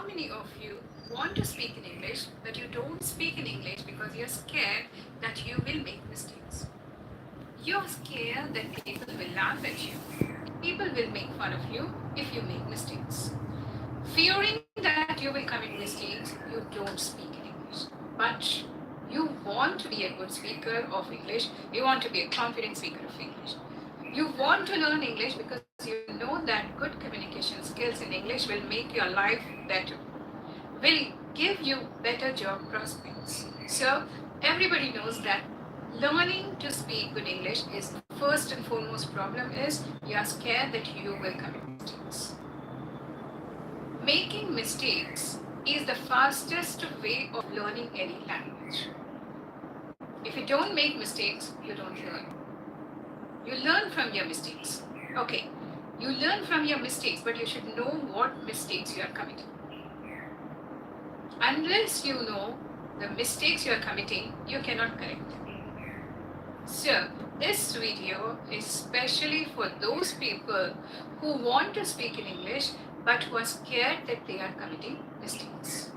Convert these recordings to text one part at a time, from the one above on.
many of you want to speak in English, but you don't speak in English because you're scared that you will make mistakes? You're scared that people will laugh at you. People will make fun of you if you make mistakes. Fearing that you will commit mistakes, you don't speak in English. But you want to be a good speaker of English, you want to be a confident speaker of English. You want to learn English because you know that good communication skills in English will make your life better, will give you better job prospects. So, everybody knows that learning to speak good English is first and foremost problem is you are scared that you will commit mistakes. Making mistakes is the fastest way of learning any language. If you don't make mistakes, you don't learn. You learn from your mistakes. Okay, you learn from your mistakes, but you should know what mistakes you are committing. Unless you know the mistakes you are committing, you cannot correct them. So, this video is specially for those people who want to speak in English but who are scared that they are committing mistakes.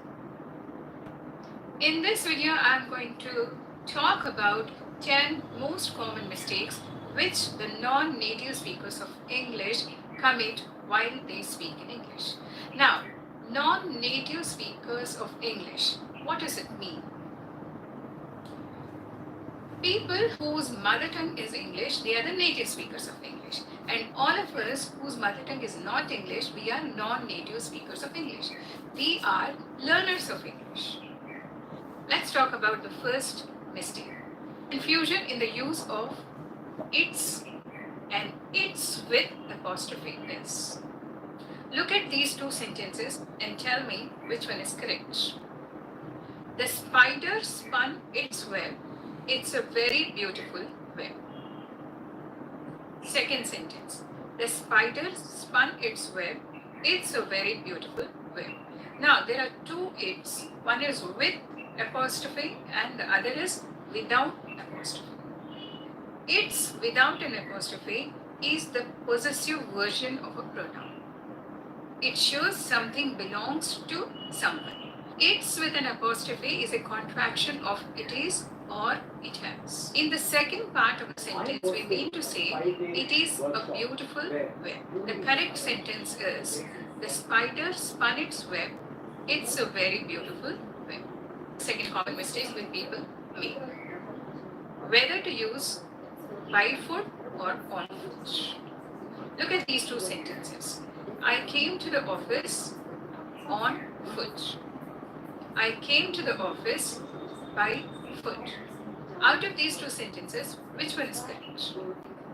In this video, I am going to talk about 10 most common mistakes which the non-native speakers of English commit while they speak in English. Now, non-native speakers of English, what does it mean? People whose mother tongue is English, they are the native speakers of English. And all of us whose mother tongue is not English, we are non-native speakers of English. We are learners of English. Let's talk about the first mistake. Confusion in the use of its and its with apostrophe s. Look at these two sentences and tell me which one is correct. The spider spun its web. It's a very beautiful web. Second sentence. The spider spun its web. It's a very beautiful web. Now there are two its. One is with apostrophe and the other is without apostrophe. It's without an apostrophe is the possessive version of a pronoun. It shows something belongs to someone. It's with an apostrophe is a contraction of it is or it has. In the second part of the sentence, we mean to say it is a beautiful web. The correct sentence is the spider spun its web. It's a very beautiful web. Second common mistake with people make. Whether to use by foot or on foot. Look at these two sentences. I came to the office on foot. I came to the office by foot. Out of these two sentences, which one is correct?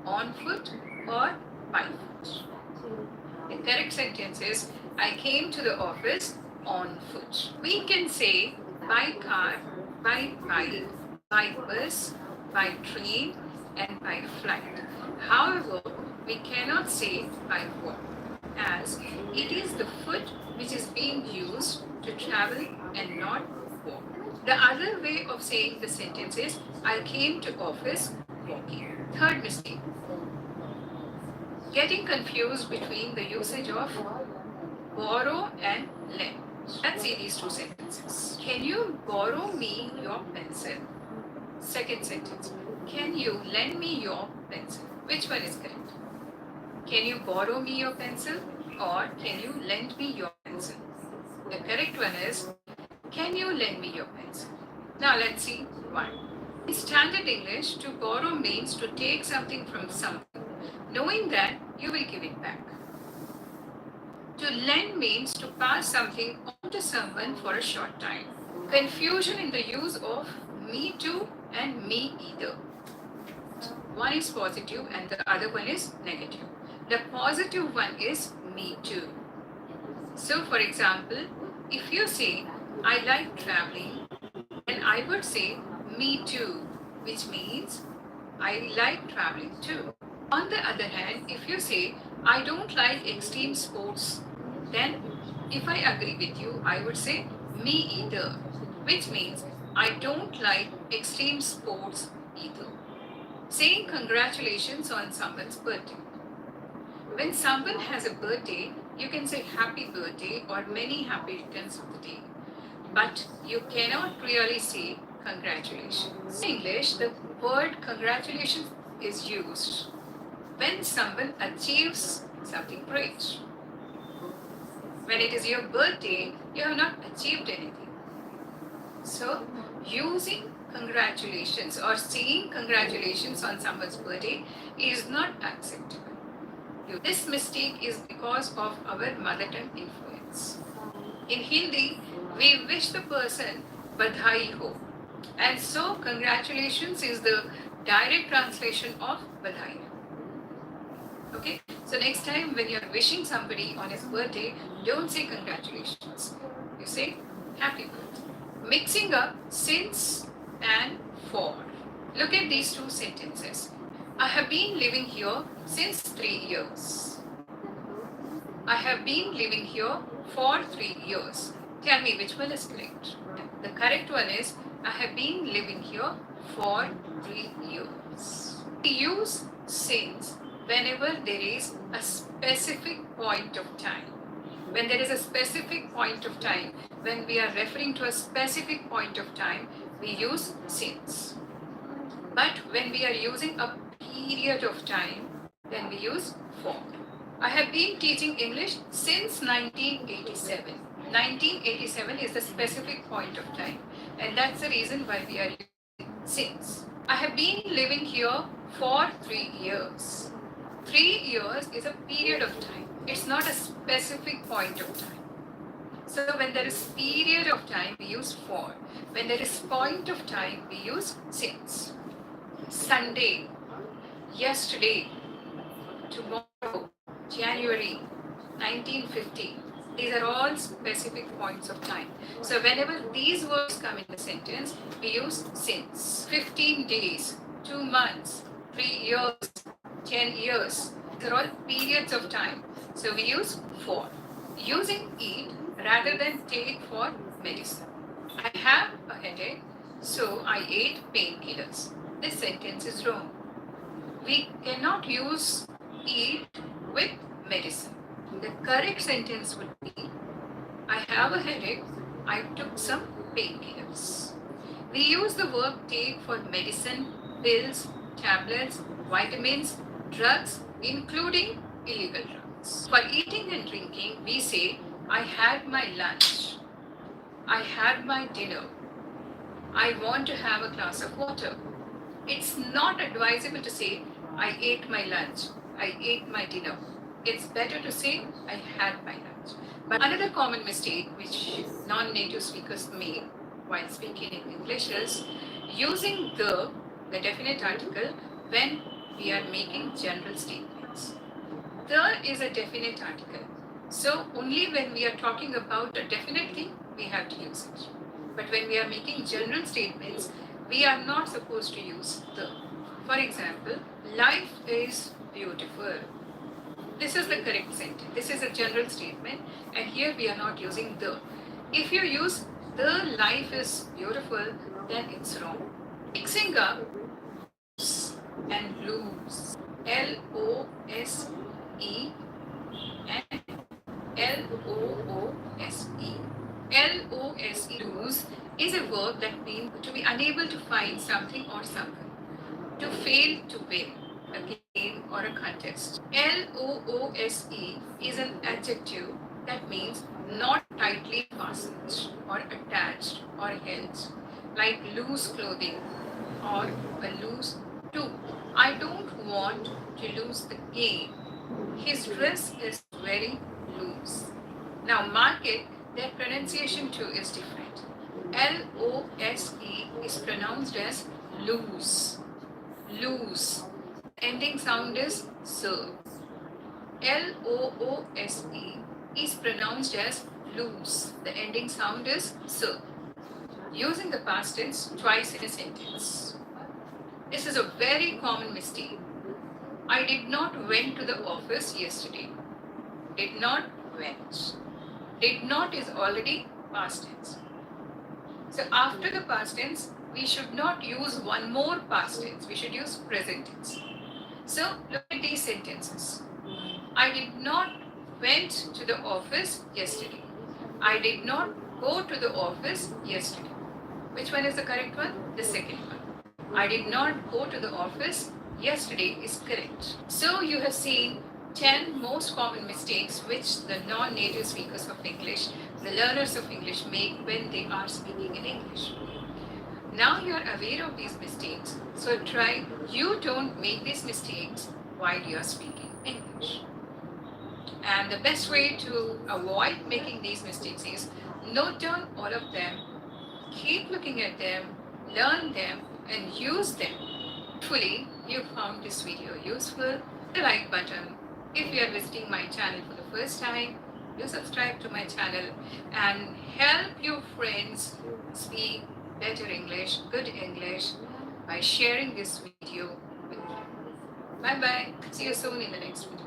On foot or by foot? The correct sentence is I came to the office on foot. We can say by car, by bike, by bus, by train, and by flight. However, we cannot say by walk, as it is the foot which is being used to travel and not walk. The other way of saying the sentence is I came to office walking. Third mistake. Getting confused between the usage of borrow and lend. Let's see these two sentences. Can you borrow me your pencil? Second sentence. Can you lend me your pencil? Which one is correct? Can you borrow me your pencil or can you lend me your pencil? The correct one is can you lend me your pencil? Now let's see why. In standard English, to borrow means to take something from someone, knowing that you will give it back. To lend means to pass something on to someone for a short time. Confusion in the use of me too and me either. One is positive and the other one is negative. The positive one is me too. So for example, if you say I like traveling, then I would say me too, which means I like traveling too. On the other hand, if you say I don't like extreme sports, then if I agree with you, I would say me either, which means I don't like extreme sports either. Saying congratulations on someone's birthday. When someone has a birthday, You can say happy birthday or many happy returns of the day, but you cannot really say congratulations. In English, the word congratulations is used when someone achieves something great. When it is your birthday, you have not achieved anything. So, using congratulations or saying congratulations on someone's birthday is not acceptable. This mistake is because of our mother tongue influence. In Hindi, we wish the person badhai ho. And so, congratulations is the direct translation of badhai. Okay, so next time when you're wishing somebody on his birthday, don't say congratulations. You say happy birthday. Mixing up since and for. Look at these two sentences. I have been living here since 3 years. I have been living here for 3 years. Tell me which one is correct. The correct one is I have been living here for 3 years. We use since whenever there is a specific point of time. When there is a specific point of time, when we are referring to a specific point of time, we use since. But when we are using a period of time, then we use for. I have been teaching English since 1987. 1987 is the specific point of time, and that's the reason why we are using since. I have been living here for 3 years. 3 years is a period of time. It's not a specific point of time. So when there is period of time, we use for. When there is point of time, we use since. Sunday, yesterday, tomorrow, January, 1950. These are all specific points of time. So whenever these words come in the sentence, we use since. 15 days, 2 months, 3 years, 10 years. These are all periods of time. So we use for. Using eat rather than take for medicine. I have a headache, so I ate painkillers. This sentence is wrong. We cannot use eat with medicine. The correct sentence would be I have a headache, I took some painkillers. We use the verb take for medicine, pills, tablets, vitamins, drugs, including illegal drugs. For eating and drinking, we say I had my lunch, I had my dinner, I want to have a glass of water. It's not advisable to say I ate my lunch, I ate my dinner. It's better to say I had my lunch. But another common mistake which non-native speakers make while speaking in English is using the definite article when we are making general statements. The is a definite article. So only when we are talking about a definite thing, we have to use it. But when we are making general statements, we are not supposed to use the. For example, life is beautiful. This is the correct sentence. This is a general statement, and here we are not using the. If you use the life is beautiful, then it's wrong. Mixing up and lose. L-O-S-E and L-O-O-S-E. L-O-S-E, lose, is a verb that means to be unable to find something or someone. To fail to win a game or a contest. L-O-O-S-E is an adjective that means not tightly fastened or attached or held, like loose clothing or a loose tooth. I don't want to lose the game. His dress is very loose. Now mark it, their pronunciation too is different. L-O-S-E is pronounced as loose. Loose. Ending sound is sir. L-O-O-S-E is pronounced as loose. The ending sound is sir. Using the past tense twice in a sentence. This is a very common mistake. I did not went to the office yesterday. Did not went. Did not is already past tense. So after the past tense, we should not use one more past tense. We should use present tense. So look at these sentences. I did not went to the office yesterday. I did not go to the office yesterday. Which one is the correct one? The second one. I did not go to the office yesterday is correct. So you have seen 10 most common mistakes which the non-native speakers of English, the learners of English make when they are speaking in English. Now you are aware of these mistakes, so try you don't make these mistakes while you are speaking English. And the best way to avoid making these mistakes is note down all of them, keep looking at them, learn them, and use them. Hopefully, you found this video useful. The like button. If you are visiting my channel for the first time, do subscribe to my channel and help your friends speak better English, good English by sharing this video with them. Bye bye. See you soon in the next video.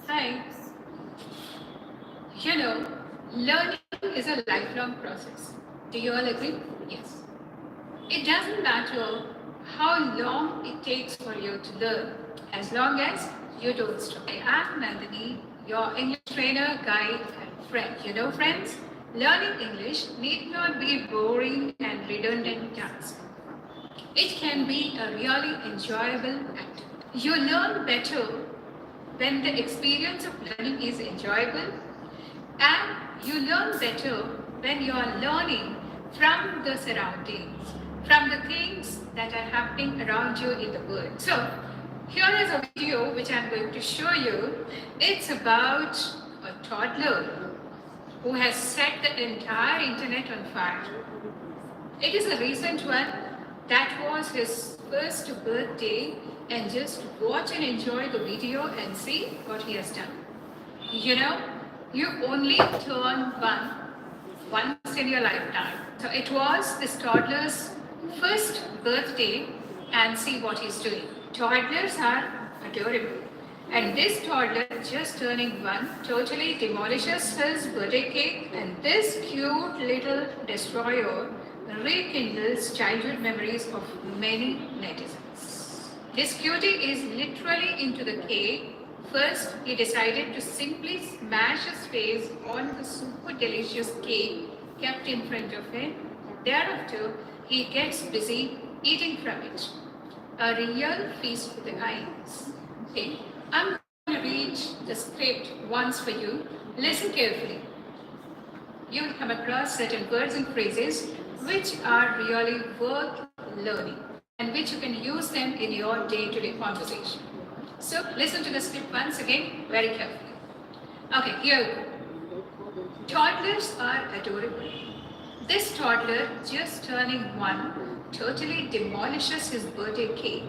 Hi. You know, learning is a lifelong process. Do you all agree? Yes. It doesn't matter how long it takes for you to learn, as long as you don't stop. I am Nandini, your English trainer, guide, and friend. You know, friends, learning English need not be boring and redundant task. It can be a really enjoyable activity. You learn better when the experience of learning is enjoyable, and you learn better when you are learning from the surroundings, from the things that are happening around you in the world. So here is a video which I'm going to show you. It's about a toddler who has set the entire internet on fire. It is a recent one. That was his first birthday, and just watch and enjoy the video and see what he has done. You know, you only turn once in your lifetime. So it was this toddler's first birthday, and see what he's doing. Toddlers are adorable. And this toddler, just turning one, totally demolishes his birthday cake, and this cute little destroyer rekindles childhood memories of many netizens. This cutie is literally into the cake. First, he decided to simply smash his face on the super delicious cake kept in front of him. Thereafter, he gets busy eating from it. A real feast for the eyes. Okay, I'm going to read the script once for you. Listen carefully. You will come across certain words and phrases which are really worth learning and which you can use them in your day-to-day conversation. So listen to the script once again very carefully. Okay, here we go. Toddlers are adorable. This toddler, just turning one, totally demolishes his birthday cake.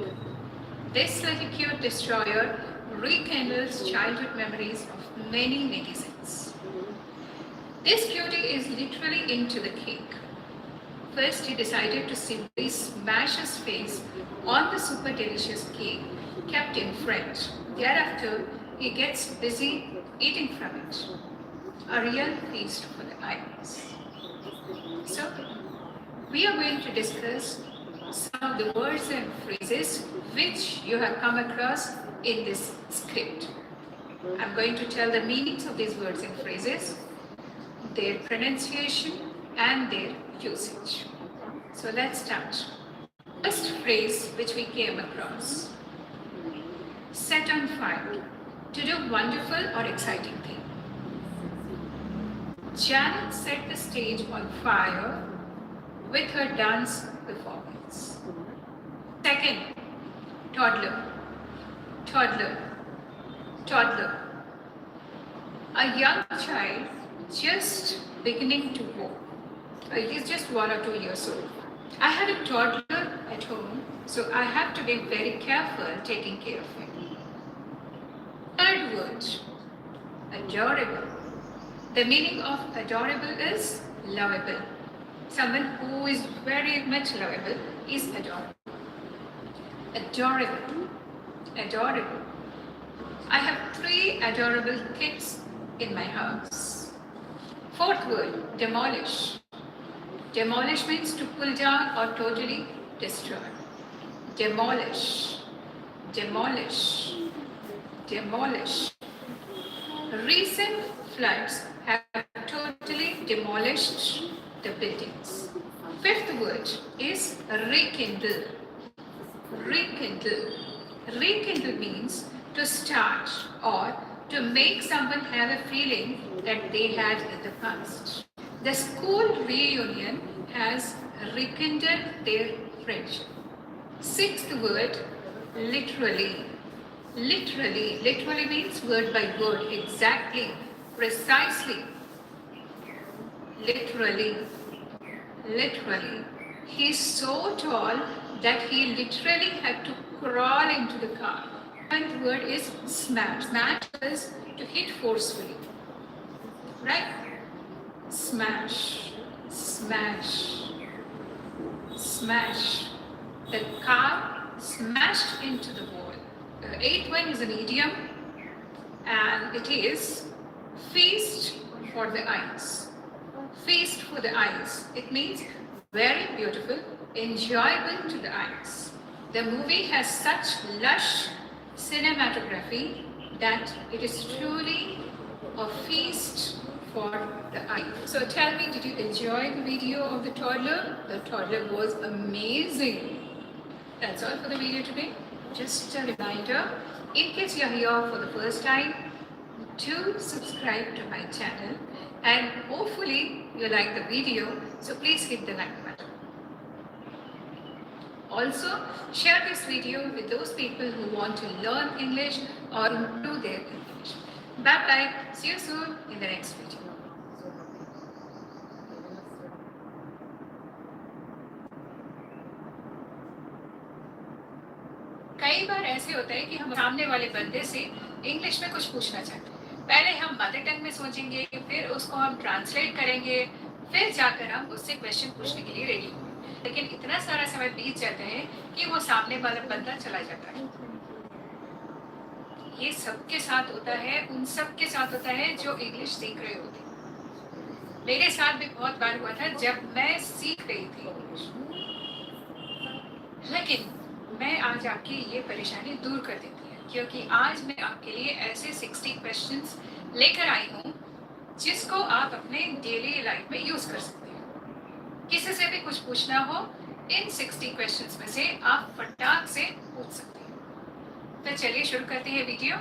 This little cute destroyer rekindles childhood memories of many netizens. This cutie is literally into the cake. First, he decided to simply smash his face on the super delicious cake kept in front. Thereafter, he gets busy eating from it. A real feast for the eyes. So, we are going to discuss some of the words and phrases which you have come across in this script. I'm going to tell the meanings of these words and phrases, their pronunciation, and their usage. So let's start. First phrase which we came across. Set on fire. To do wonderful or exciting thing. Janet set the stage on fire with her dance performance. Second, toddler. Toddler. Toddler. A young child just beginning to walk. He's just 1 or 2 years old. I have a toddler at home, so I have to be very careful taking care of him. Third word, adorable. The meaning of adorable is lovable. Someone who is very much lovable is adorable. Adorable. Adorable. I have 3 adorable kids in my house. Fourth word, demolish. Demolish means to pull down or totally destroy. Demolish, demolish, demolish. Recent floods have totally demolished the buildings. Fifth word is rekindle. Rekindle. Rekindle means to start or to make someone have a feeling that they had in the past. The school reunion has rekindled their friendship. Sixth word, literally. Literally. Literally means word by word, exactly, precisely. Literally. Literally. He's so tall that he literally had to crawl into the car. And the word is smash. Smash is to hit forcefully. Right? Smash. Smash. Smash. The car smashed into the wall. The eighth one is an idiom, and it is feast for the eyes. Feast for the eyes. It means very beautiful, enjoyable to the eyes. The movie has such lush cinematography that it is truly a feast for the eye. So tell me, did you enjoy the video of the toddler? The toddler was amazing. That's all for the video today. Just a reminder, in case you're here for the first time, do subscribe to my channel, and hopefully you like the video, so please hit the like button. Also, share this video with those people who want to learn English or improve their English. Bye bye. See you soon in the next video. कई बार ऐसे होता है कि हम सामने वाले बंदे से इंग्लिश में कुछ पूछना चाहते हैं। पहले हम मदर टंग में सोचेंगे, फिर उसको हम ट्रांसलेट करेंगे, फिर जाकर हम उससे क्वेश्चन पूछने के लिए रेडी होंगे। लेकिन इतना सारा समय बीत जाता है कि वो सामने वाला बंदा चला जाता है। ये सबके साथ होता है, उन सबके साथ होता है जो इंग्लिश सीख रहे होते हैं। मेरे साथ भी बहुत बार हुआ था जब मैं सीख रही थी इंग्लिश, लेकिन मैं आज आपकी ये परेशानी दूर कर देती है, क्योंकि आज मैं आपके लिए ऐसे 60 क्वेश्चंस लेकर आई हूँ जिसको आप अपने डेली लाइफ में यूज कर सकते हैं। किसी से भी कुछ पूछना हो, इन 60 क्वेश्चंस में से आप फटाक से पूछ सकते हैं। तो चलिए शुरू करते हैं वीडियो।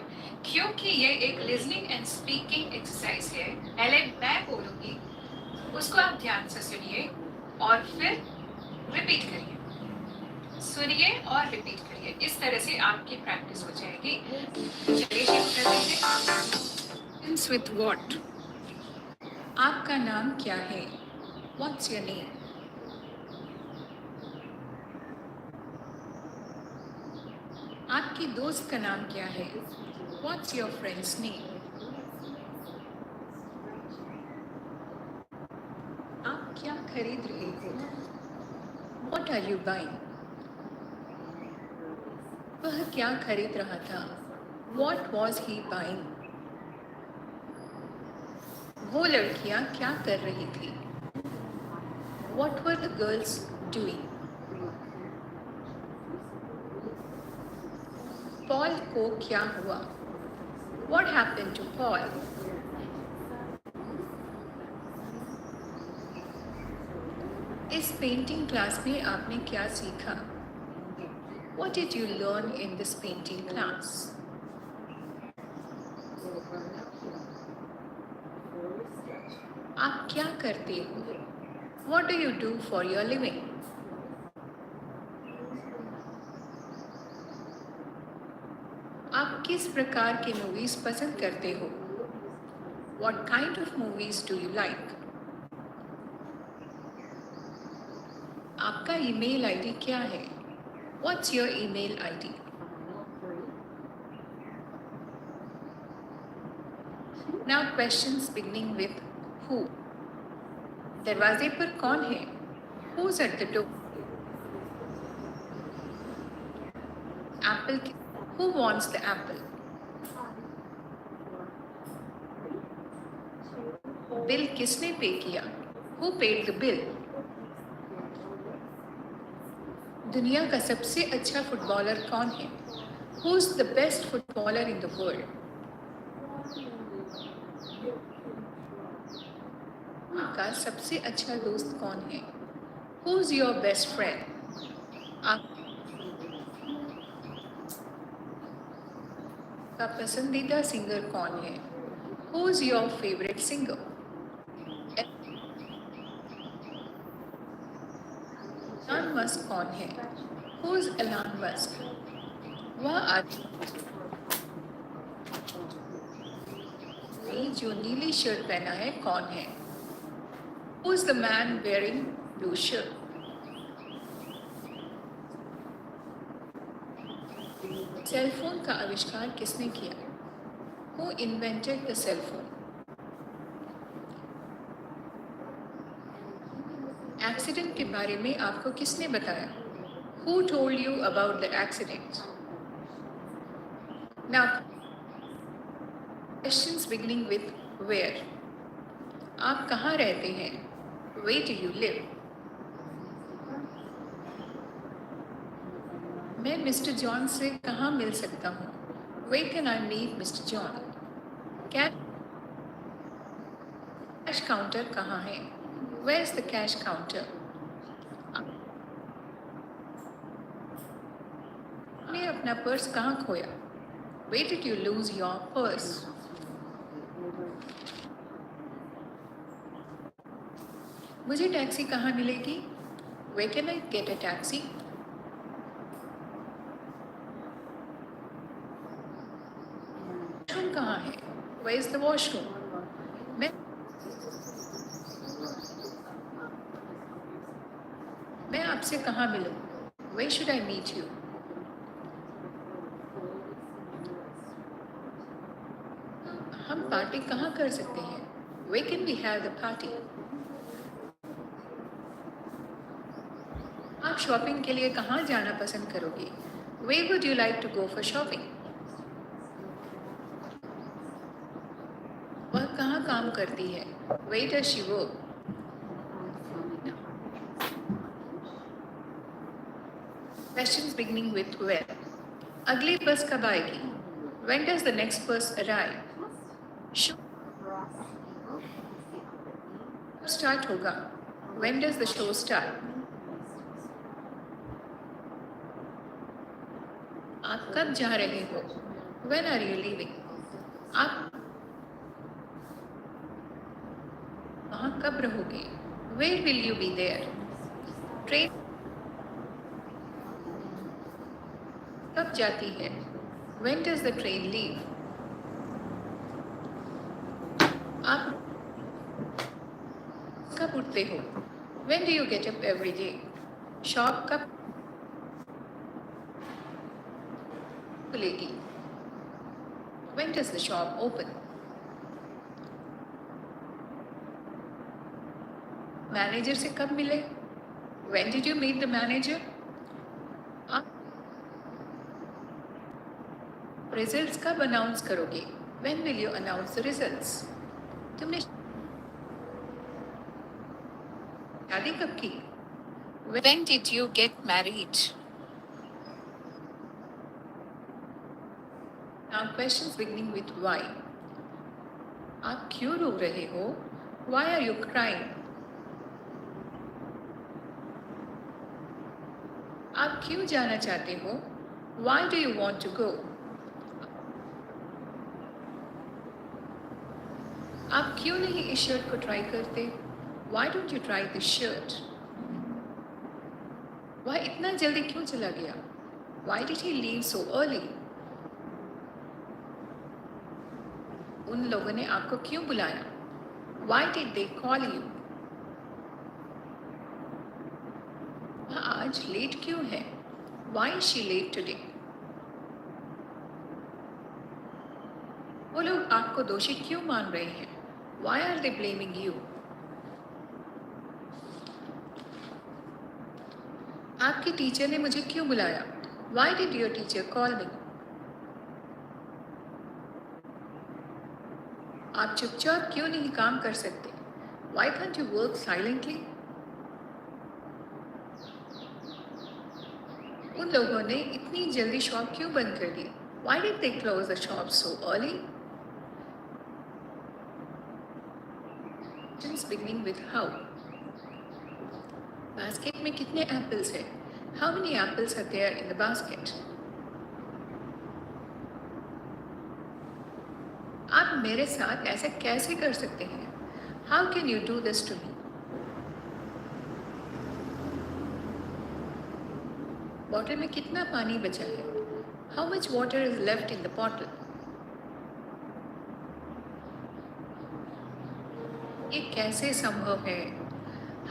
क्योंकि ये एक लिसनिंग एंड स्पीकिंग एक्सरसाइज है, पहले मैं बोलूंगी, उसको आप ध्यान से सुनिए और फिर रिपीट करिए। सुनिए और रिपीट करिए, इस तरह से आपकी प्रैक्टिस हो जाएगी। चलिए शुरू करते हैं। With what? आपका नाम क्या है? What's your name? आपकी दोस्त का नाम क्या है? What's your friend's name? आप क्या खरीद रहे हो? What are you buying? वह क्या खरीद रहा था? What was he buying? वो लड़कियां क्या कर रही थी? What were the girls doing? Paul को क्या हुआ? What happened to Paul? इस पेंटिंग क्लास में आपने क्या सीखा? What did you learn in this painting class? आप क्या करते हो? What do you do for your living? आप किस प्रकार की मूवीज पसंद करते हो? What kind of movies do you like? आपका ईमेल आईडी क्या है? What's your email ID? Now questions beginning with who. दरवाजे पर कौन है? Who's at the door? Apple. Who wants the apple? Bill किसने पे किया? Who paid the bill? दुनिया का सबसे अच्छा फुटबॉलर कौन है? Who is the best footballer in the world? आपका सबसे अच्छा दोस्त कौन है? Who is your best friend? आपका पसंदीदा सिंगर कौन है? Who is your favourite singer? Elon Musk कौन है? Who is Elon Musk? वह आदमी जो नीली शर्ट पहना है कौन है? Who is the man wearing blue shirt? Cell phone का आविष्कार किसने किया? Who invented the cell phone? Accident के बारे में आपको किसने बताया? Who told you about the accident? Now questions beginning with where. आप कहाँ रहते हैं? Where do you live? मैं मिस्टर जॉन से कहाँ मिल सकता हूँ? Where can I meet mister John? Cash counter कहाँ है? Where is the cash counter? आपने अपना पर्स कहाँ खोया? Where did you lose your purse? मुझे टैक्सी कहाँ मिलेगी? Where can I get a taxi? Washroom कहाँ है? Where is the washroom? मैं मैं आपसे कहाँ मिलूँ? Where should I meet you? हम पार्टी कहाँ कर सकते हैं? Where can we have the party? आप शॉपिंग के लिए कहाँ जाना पसंद करोगे? Where would you like to go for shopping? वह कहाँ काम करती है? Where does she work? Questions beginning with where. अगली बस कब आएगी? When does the next bus arrive? Show start होगा? When does the show start? आप कब जा रहे हो? When are you leaving? आप वहाँ कब रहोगे? Where will you be there? Train कब जाती है? When does the train leave? आप कब उठते हो? When do you get up every day? Shop कब खुलेगी? When does the shop open? Manager से कब मिले? When did you meet the manager? आप रिजल्ट्स कब अनाउंस करोगे? When will you announce the results? तुमने शादी कब की? When did you get married? Now questions beginning with why. आप क्यों रो रहे हो? Why are you crying? आप क्यों जाना चाहते हो? Why do you want to go? आप क्यों नहीं इस शर्ट को ट्राई करते? Why don't you try this shirt? वह इतना जल्दी क्यों चला गया? Why did he leave so early? उन लोगों ने आपको क्यों बुलाया? Why did they call you? वह आज लेट क्यों है? Why is she late today? वो लोग आपको दोषी क्यों मान रहे हैं? Why are they blaming you? आपकी टीचर ने मुझे क्यों बुलाया? Why did your teacher call me? आप चुपचाप क्यों नहीं काम कर सकते? Why can't you work silently? उन लोगों ने इतनी जल्दी शॉप क्यों बंद कर दी? Why did they close the shop so early? Questions beginning with how. Basket में कितने एप्पल्स हैं? How many apples are there in the basket? आप मेरे साथ ऐसा कैसे कर सकते हैं? How can you do this to me? Bottle में कितना पानी बचा है? How much water is left in the bottle? ये कैसे संभव है?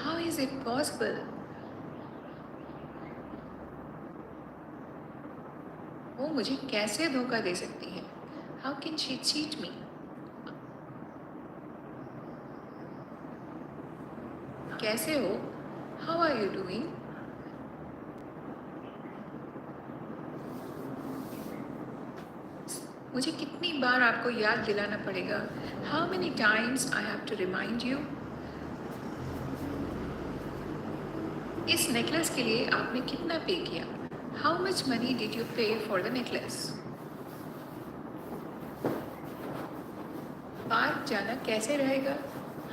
How is it possible? वो मुझे कैसे धोखा दे सकती है? How can she cheat me? कैसे हो? How are you doing? मुझे कितनी बार आपको याद दिलाना पड़ेगा? How many times I have to remind you? इस नेकलेस के लिए आपने कितना पे किया? How much money did you pay for the necklace? Park जाना कैसे रहेगा?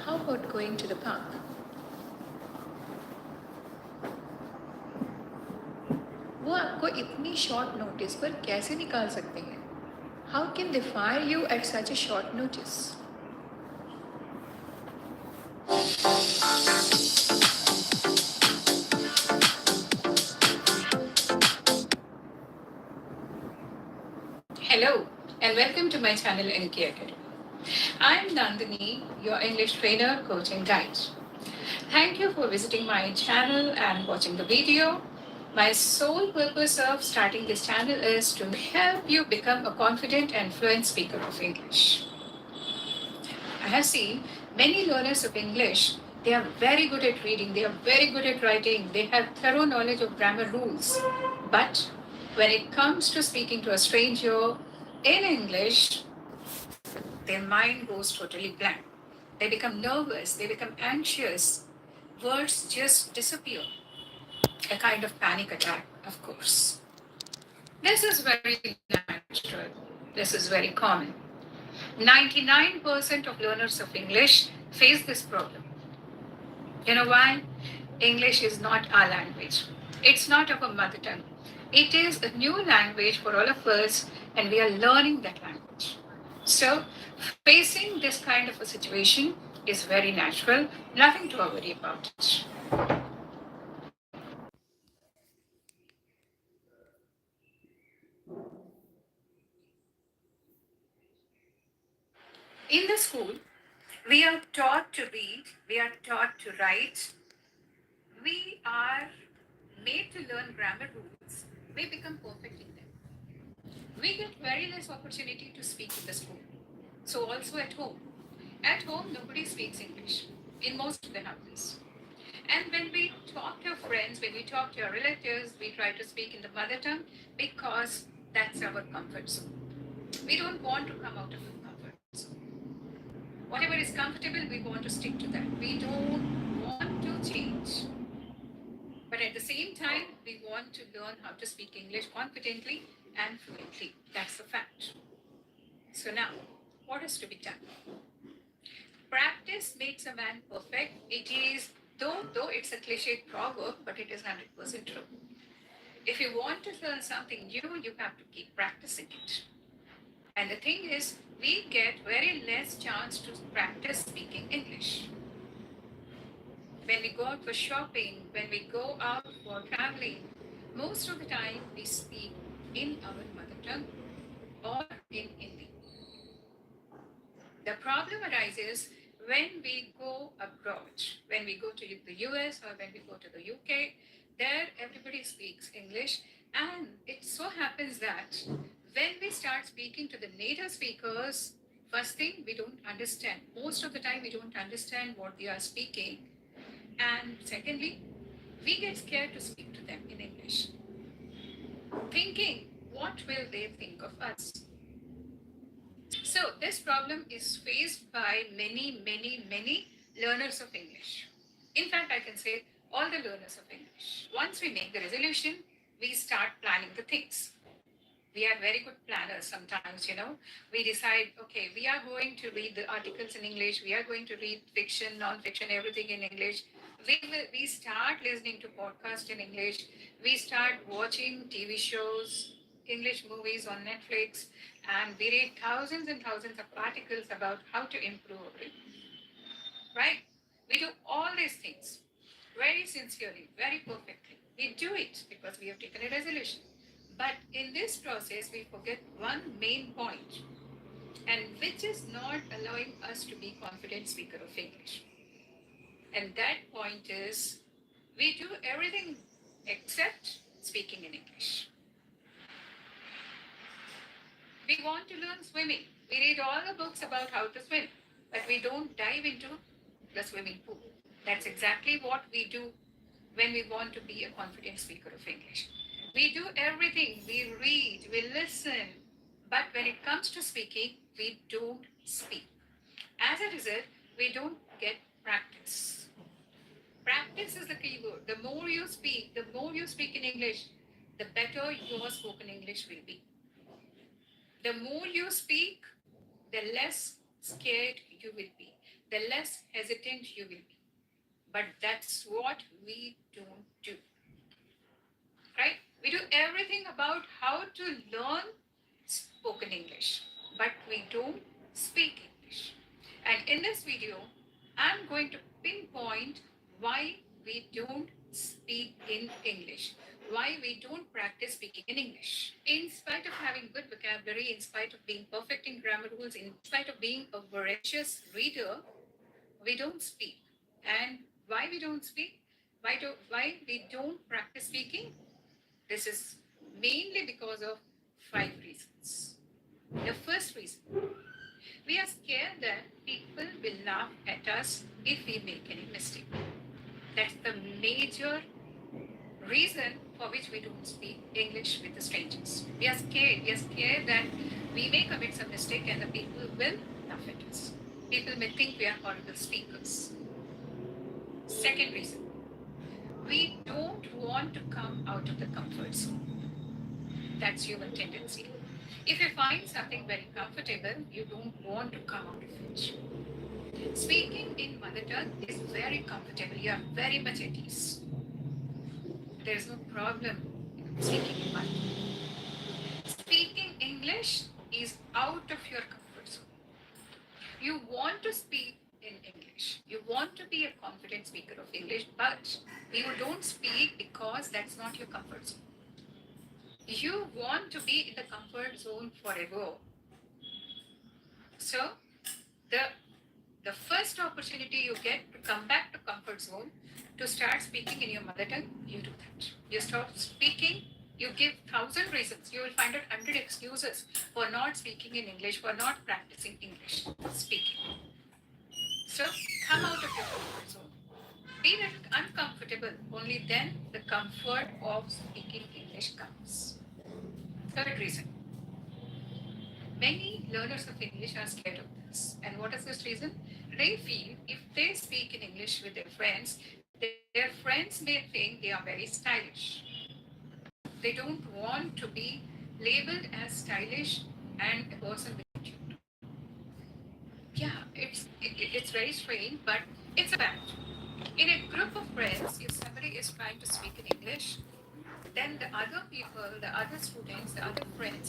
How about going to the park? वो आपको इतनी शॉर्ट नोटिस पर कैसे निकाल सकते हैं? How can they fire you at such a short notice? Hello and welcome to my channel NK Academy. I am Nandini, your English trainer, coach and guide. Thank you for visiting my channel and watching the video. My sole purpose of starting this channel is to help you become a confident and fluent speaker of English. I have seen many learners of English, they are very good at reading, they are very good at writing, they have thorough knowledge of grammar rules. But when it comes to speaking to a stranger in English, their mind goes totally blank. They become nervous, they become anxious, words just disappear. A kind of panic attack, of course. This is very natural. This is very common. 99% of learners of English face this problem. You know why? English is not our language. It's not our mother tongue. It is a new language for all of us, and we are learning that language. So, facing this kind of a situation is very natural, nothing to worry about it. In the school, we are taught to read, we are taught to write, we are made to learn grammar rules, we become perfect in them. We get very less opportunity to speak in the school. So also at home. At home, nobody speaks English in most of the houses. And when we talk to our friends, when we talk to our relatives, we try to speak in the mother tongue because that's our comfort zone. We don't want to come out of the comfort zone. Whatever is comfortable, we want to stick to that. We don't want to change. But at the same time, we want to learn how to speak English confidently and fluently. That's the fact. So now, what is to be done? Practice makes a man perfect. It is, though it's a cliche proverb, but it is 100% true. If you want to learn something new, you have to keep practicing it. And the thing is, we get very less chance to practice speaking English. When we go out for shopping, when we go out for traveling, most of the time we speak in our mother tongue or in Hindi. The problem arises when we go abroad, when we go to the US or when we go to the UK. There everybody speaks English, and it so happens that when we start speaking to the native speakers, first thing, we don't understand. Most of the time we don't understand what they are speaking, and secondly, we get scared to speak to them in English, thinking, what will they think of us? So this problem is faced by many learners of English. In fact, I can say all the learners of English. Once we make the resolution, we start planning the things. We are very good planners sometimes, we decide, okay, we are going to read the articles in English, we are going to read fiction, non-fiction, everything in English. We start listening to podcasts in English, we start watching TV shows, English movies on Netflix, and we read thousands and thousands of articles about how to improve it, right? We do all these things very sincerely, very perfectly. We do it because we have taken a resolution. But in this process, we forget one main point, and which is not allowing us to be confident speaker of English. And that point is we do everything except speaking in English. We want to learn swimming. We read all the books about how to swim, but we don't dive into the swimming pool. That's exactly what we do when we want to be a confident speaker of English. We do everything, we read, we listen, but when it comes to speaking, we don't speak. As a result, we don't get practice. Practice is the key word. The more you speak in English, the better your spoken English will be. The more you speak, the less scared you will be, the less hesitant you will be. But that's what we don't do, right? We do everything about how to learn spoken English, but we don't speak English. And in this video, I'm going to pinpoint why we don't speak in English, why we don't practice speaking in English. In spite of having good vocabulary, in spite of being perfect in grammar rules, in spite of being a voracious reader, we don't speak. And why we don't speak? Why we don't practice speaking? This is mainly because of 5 reasons. The first reason, we are scared that people will laugh at us if we make any mistake. That's the major reason for which we don't speak English with the strangers. We are scared. We are scared that we may commit some mistake and the people will laugh at us. People may think we are horrible speakers. Second reason, we don't want to come out of the comfort zone. That's human tendency. If you find something very comfortable, you don't want to come out of it. Speaking in mother tongue is very comfortable. You are very much at ease. There is no problem speaking in mother tongue. Speaking English is out of your comfort zone. You want to speak in English. You want to be a confident speaker of English, but you don't speak because that's not your comfort zone. You want to be in the comfort zone forever. So the first opportunity you get to come back to comfort zone, to start speaking in your mother tongue, you do that. You stop speaking, you give 1,000 reasons. You will find out 100 excuses for not speaking in English, for not practicing English speaking. So come out of your comfort zone. Be uncomfortable. Only then the comfort of speaking English comes. Third reason, many learners of English are scared of this. And what is this reason? They feel if they speak in English with their friends, their friends may think they are very stylish. They don't want to be labeled as stylish and a person with attitude. Yeah, it's very strange, but it's a fact. In a group of friends, if somebody is trying to speak in English, then the other people, the other students, the other friends